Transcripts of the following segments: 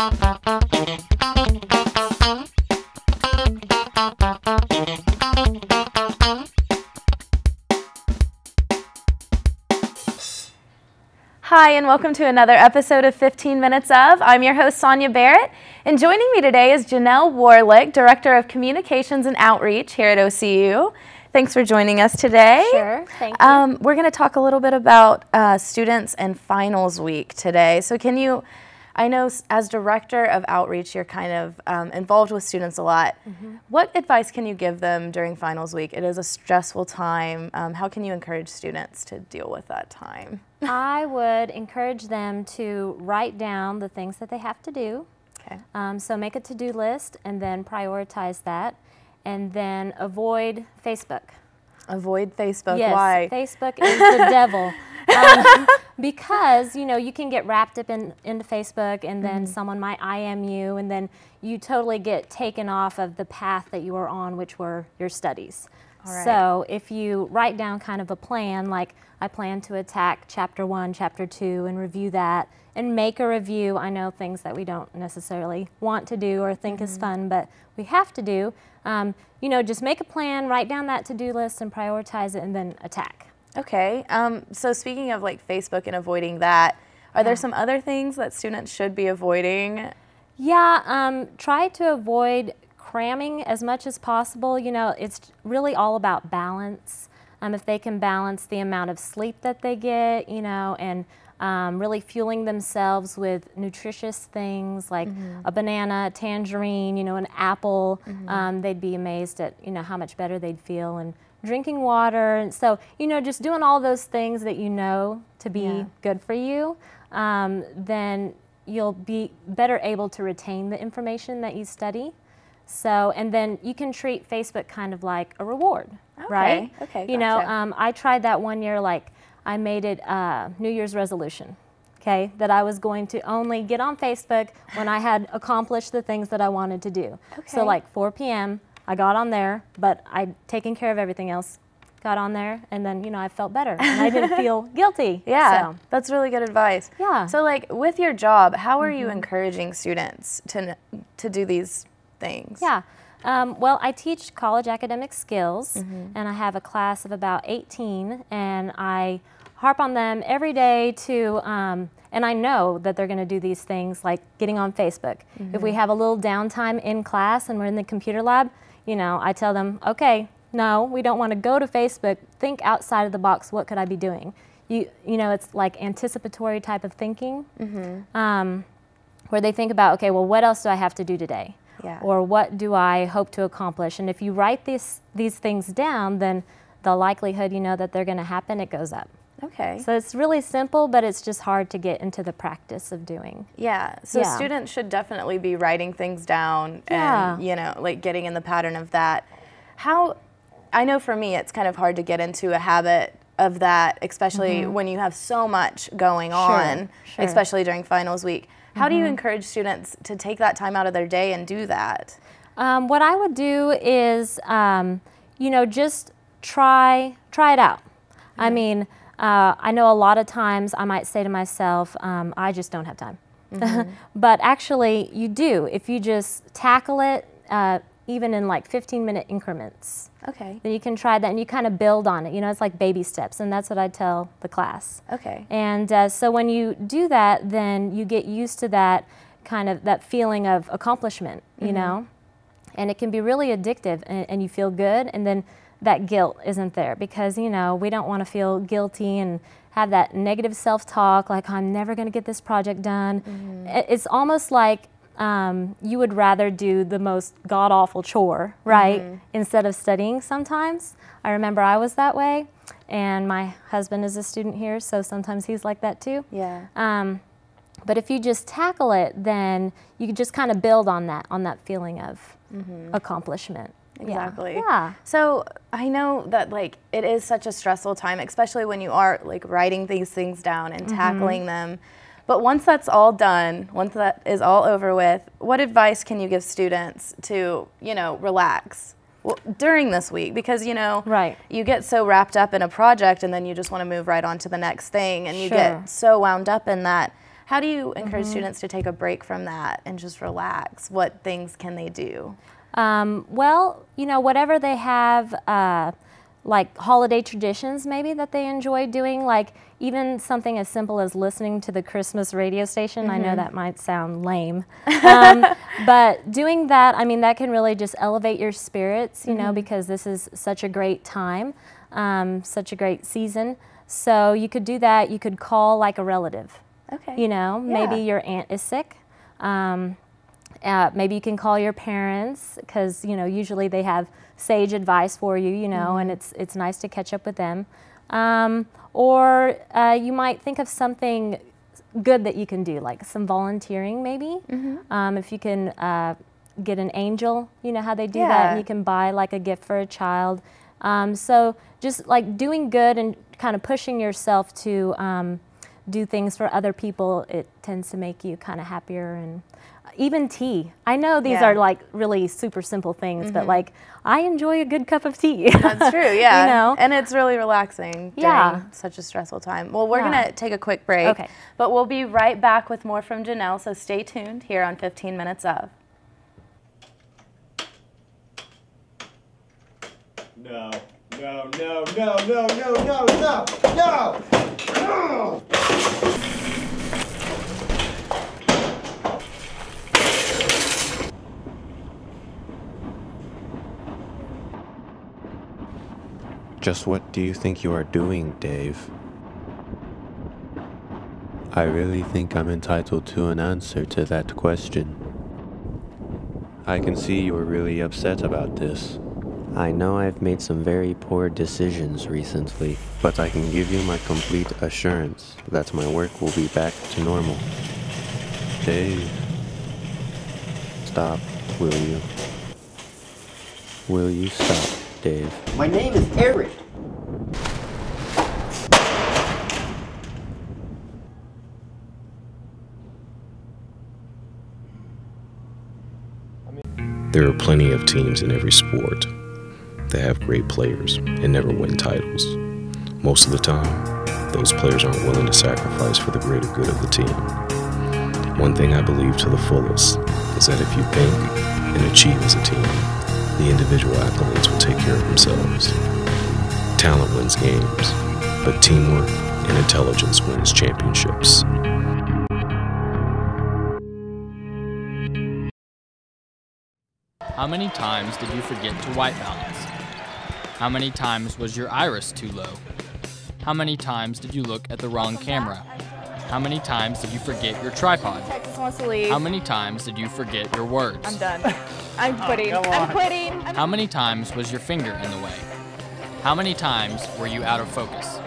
Hi, and welcome to another episode of 15 Minutes Of. I'm your host, Sonia Barrett, and joining me today is Janelle Warlick, Director of Communications and Outreach here at OCU. Thanks for joining us today. Sure, thank you. We're going to talk a little bit about students and finals week today. So can you, I know as Director of Outreach, you're kind of involved with students a lot. Mm-hmm. What advice can you give them during finals week? It is a stressful time. How can you encourage students to deal with that time? I would encourage them to write down the things that they have to do. Okay. So make a to-do list and then prioritize that, and then avoid Facebook. Avoid Facebook. Yes, Why? Facebook is the devil. Because, you know, you can get wrapped up into Facebook, and then someone might IM you, and then you totally get taken off of the path that you were on, which were your studies. All right. So if you write down kind of a plan, like I plan to attack chapter 1, chapter 2, and review that, and make a review. I know things that we don't necessarily want to do or think is fun, but we have to do. You know, just make a plan, write down that to-do list, and prioritize it, and then attack. Okay. So speaking of like Facebook and avoiding that, are there some other things that students should be avoiding? Yeah, try to avoid cramming as much as possible. You know, it's really all about balance. If they can balance the amount of sleep that they get, you know, and really fueling themselves with nutritious things like a banana, a tangerine, you know, an apple, they'd be amazed at, you know, how much better they'd feel. And drinking water. And so, you know, just doing all those things that you know to be good for you, then you'll be better able to retain the information that you study. So, and then you can treat Facebook kind of like a reward, right? Okay, you know, I tried that one year, like I made it a New Year's resolution, okay, that I was going to only get on Facebook when I had accomplished the things that I wanted to do. Okay. So like 4 p.m., I got on there, but I'd taken care of everything else, got on there, and then, you know, I felt better, and I didn't feel guilty. Yeah, so. That's really good advice. Yeah. So like with your job, how are you encouraging students to do these things? Yeah. Well, I teach college academic skills, and I have a class of about 18, and I harp on them every day to, and I know that they're going to do these things like getting on Facebook. If we have a little downtime in class and we're in the computer lab, you know, I tell them, okay, no, we don't want to go to Facebook. Think outside of the box. What could I be doing? You know, it's like anticipatory type of thinking, where they think about, okay, well, what else do I have to do today? Yeah. Or what do I hope to accomplish? And if you write these things down, then the likelihood, you know, that they're going to happen, it goes up. Okay. So it's really simple, but it's just hard to get into the practice of doing. Yeah. So students should definitely be writing things down and, you know, like getting in the pattern of that. I know for me, it's kind of hard to get into a habit of that, especially when you have so much going on, especially during finals week. How do you encourage students to take that time out of their day and do that? What I would do is, you know, just try it out. I mean, I know a lot of times I might say to myself, I just don't have time. But actually, you do. If you just tackle it, even in like 15-minute increments. Okay. Then you can try that, and you kind of build on it. You know, it's like baby steps, and that's what I tell the class. Okay. And so when you do that, then you get used to that kind of, that feeling of accomplishment, you know? And it can be really addictive, and you feel good, and then that guilt isn't there, because, you know, we don't want to feel guilty and have that negative self-talk, like I'm never going to get this project done. It's almost like you would rather do the most god-awful chore, right, instead of studying sometimes. I remember I was that way, and my husband is a student here, so sometimes he's like that too. Yeah. But if you just tackle it, then you can just kind of build on that feeling of accomplishment. Exactly. Yeah. So I know that like it is such a stressful time, especially when you are like writing these things down and tackling them. But once that's all done, once that is all over with, what advice can you give students to, you know, relax during this week? Because, you know, you get so wrapped up in a project and then you just want to move right on to the next thing, and you get so wound up in that. How do you encourage students to take a break from that and just relax? What things can they do? Well, you know, whatever they have, like holiday traditions maybe that they enjoy doing, like even something as simple as listening to the Christmas radio station. I know that might sound lame, but doing that, I mean, that can really just elevate your spirits, you know, because this is such a great time, such a great season. So you could do that. You could call like a relative. Okay. You know, maybe your aunt is sick. Maybe you can call your parents because, you know, usually they have sage advice for you, you know, and it's nice to catch up with them. Or you might think of something good that you can do, like some volunteering maybe. If you can get an angel, you know how they do that, and you can buy like a gift for a child. So just like doing good and kind of pushing yourself to do things for other people, it tends to make you kind of happier. And even tea. I know these are like really super simple things, but like I enjoy a good cup of tea. That's true, yeah. You know? And it's really relaxing during such a stressful time. Well, we're going to take a quick break, but we'll be right back with more from Janelle, so stay tuned here on 15 Minutes Of. No, no, no, no, no, no, no, no, no! No! Just what do you think you are doing, Dave? I really think I'm entitled to an answer to that question. I can see you are really upset about this. I know I've made some very poor decisions recently, but I can give you my complete assurance that my work will be back to normal. Dave, stop, will you? Will you stop, Dave? My name is Eric. There are plenty of teams in every sport that have great players and never win titles. Most of the time, those players aren't willing to sacrifice for the greater good of the team. One thing I believe to the fullest is that if you think and achieve as a team, the individual accolades will take care of themselves. Talent wins games, but teamwork and intelligence wins championships. How many times did you forget to white balance? How many times was your iris too low? How many times did you look at the wrong camera? How many times did you forget your tripod? Texas wants to leave. How many times did you forget your words? I'm done. I'm quitting. I'm quitting. How many times was your finger in the way? How many times were you out of focus?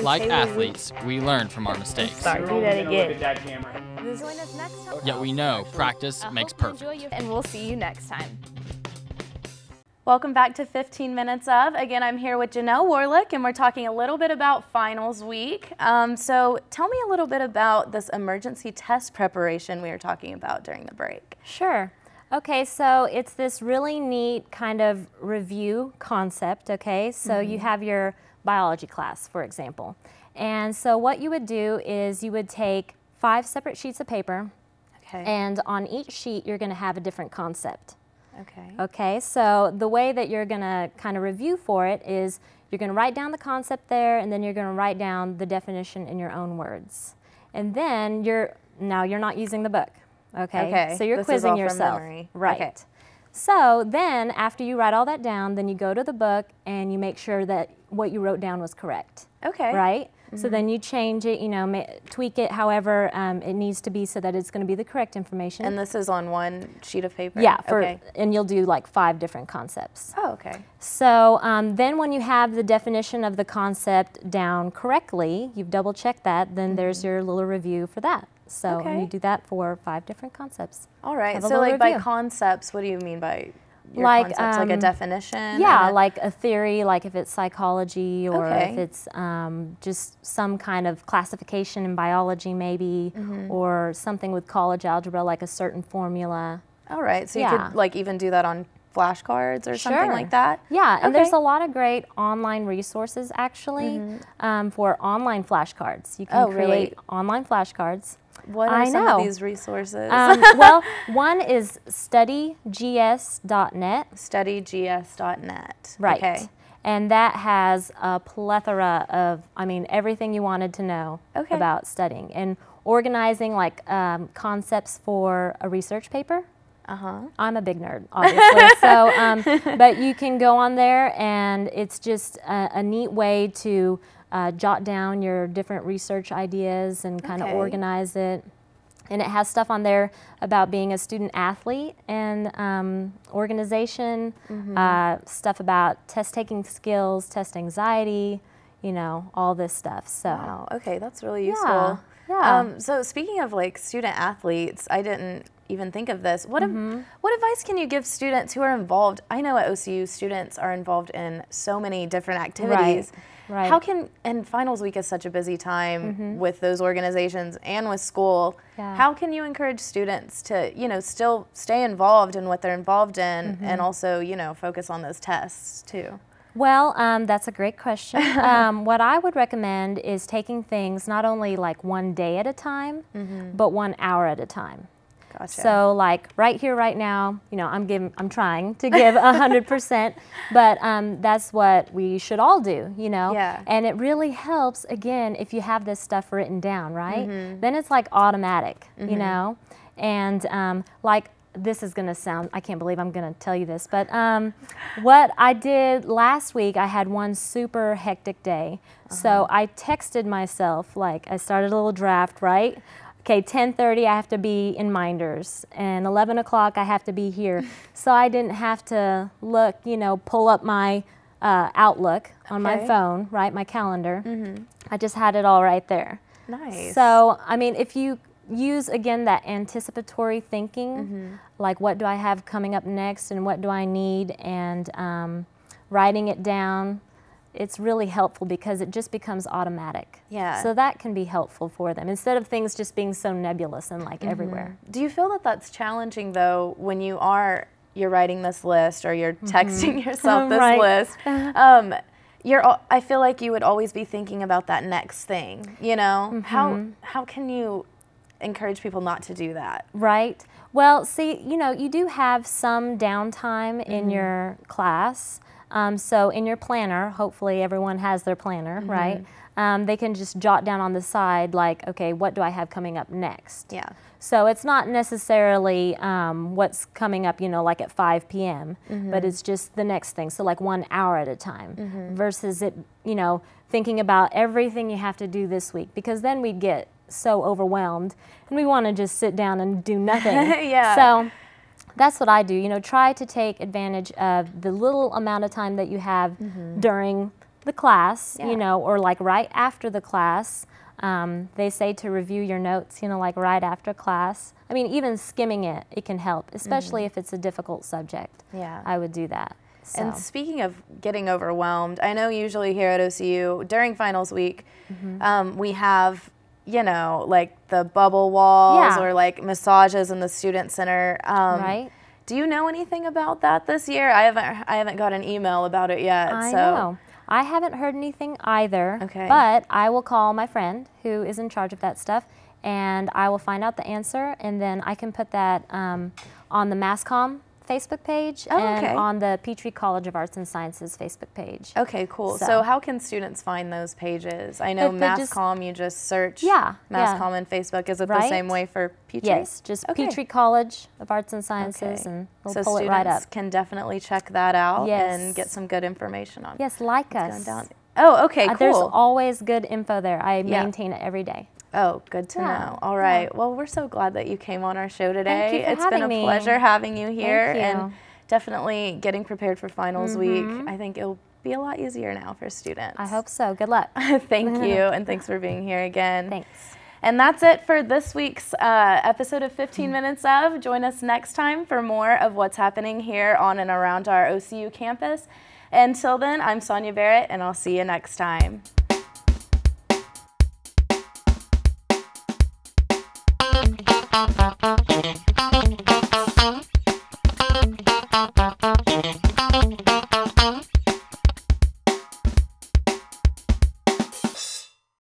Like athletes, we learn from our mistakes. Sorry, do that again. Join us next time. Yet we know practice makes perfect. And we'll see you next time. Welcome back to 15 Minutes Of. Again, I'm here with Janelle Warlick, and we're talking a little bit about finals week. So tell me a little bit about this emergency test preparation we were talking about during the break. Sure. Okay, so it's this really neat kind of review concept, okay? So you have your biology class, for example. And so what you would do is you would take 5 separate sheets of paper, and on each sheet you're going to have a different concept. Okay, so the way that you're going to kind of review for it is you're going to write down the concept there, and then you're going to write down the definition in your own words. And then you're not using the book, okay? So you're quizzing yourself. Right. Okay. So then after you write all that down, then you go to the book and you make sure that what you wrote down was correct. Okay. Right? So then you change it, you know, tweak it however it needs to be so that it's going to be the correct information. And this is on one sheet of paper? Yeah, and you'll do like 5 different concepts. Oh, okay. So then when you have the definition of the concept down correctly, you've double checked that, then there's your little review for that. So and you do that for 5 different concepts. All right, so like by concepts, what do you mean by your concepts? Like a definition? Yeah, like a theory, like if it's psychology or if it's just some kind of classification in biology maybe, or something with college algebra, like a certain formula. All right, so you could like even do that on flashcards or something like that? Yeah, and there's a lot of great online resources actually for online flashcards. You can create online flashcards. What are some of these resources? Well, one is studygs.net. Studygs.net. Right. Okay. And that has a plethora of, everything you wanted to know about studying and organizing, like concepts for a research paper. I'm a big nerd, obviously. So, but you can go on there, and it's just a neat way to jot down your different research ideas and kind of organize it. And it has stuff on there about being a student athlete and organization, stuff about test-taking skills, test anxiety, all this stuff. So, wow, okay, that's really useful. Yeah. So speaking of like student athletes, I didn't even think of this. What advice can you give students who are involved? I know at OCU students are involved in so many different activities. Right. How can, and finals week is such a busy time with those organizations and with school. How can you encourage students to, still stay involved in what they're involved in and also, focus on those tests too? Well, that's a great question. What I would recommend is taking things not only like one day at a time, but 1 hour at a time. Gotcha. So like right here, right now, I'm trying to give 100%, but that's what we should all do, Yeah. And it really helps, again, if you have this stuff written down, right? Then it's like automatic, and like, this is going to sound, I can't believe I'm going to tell you this, but what I did last week, I had one super hectic day. So I texted myself, like I started a little draft, right? Okay, 10:30 I have to be in Minders, and 11 o'clock I have to be here. So I didn't have to look, pull up my Outlook on my phone, right, my calendar. I just had it all right there. Nice. So, if you use, again, that anticipatory thinking, like what do I have coming up next and what do I need, and writing it down, it's really helpful because it just becomes automatic. Yeah. So that can be helpful for them instead of things just being so nebulous and like everywhere. Do you feel that that's challenging though when you're writing this list or you're texting yourself this list? I feel like you would always be thinking about that next thing, How can you encourage people not to do that? Right. Well, see, you do have some downtime in your class. So in your planner, hopefully everyone has their planner, right? They can just jot down on the side, like, okay, what do I have coming up next? Yeah. So it's not necessarily what's coming up, like at 5 p.m., but it's just the next thing. So like 1 hour at a time versus it, thinking about everything you have to do this week, because then we get so overwhelmed and we want to just sit down and do nothing. Yeah. So that's what I do, try to take advantage of the little amount of time that you have during the class, or like right after the class. They say to review your notes, like right after class. Even skimming it can help, especially if it's a difficult subject. Yeah. I would do that. So. And speaking of getting overwhelmed, I know usually here at OCU, during finals week, we have, like the bubble walls or like massages in the student center. Right. Do you know anything about that this year? I haven't got an email about it yet. I know. I haven't heard anything either. Okay. But I will call my friend who is in charge of that stuff, and I will find out the answer, and then I can put that on the MassCom Facebook page and on the Petrie College of Arts and Sciences Facebook page. Okay, cool. So how can students find those pages? I know MassCom, you just search MassCom and Facebook. Is it the same way for Petrie? Yes, just Petrie College of Arts and Sciences, and we'll pull it right up. So students can definitely check that out and get some good information on it. Yes, like us. Oh, okay, cool. There's always good info there. I maintain it every day. Oh, good to know. All right. Well, we're so glad that you came on our show today. Thank you for It's been a pleasure having you here. Thank you. And definitely getting prepared for finals week. I think it'll be a lot easier now for students. I hope so. Good luck. Thank you, and thanks for being here again. Thanks. And that's it for this week's episode of 15 Minutes Of. Join us next time for more of what's happening here on and around our OCU campus. Until then, I'm Sonia Barrett, and I'll see you next time.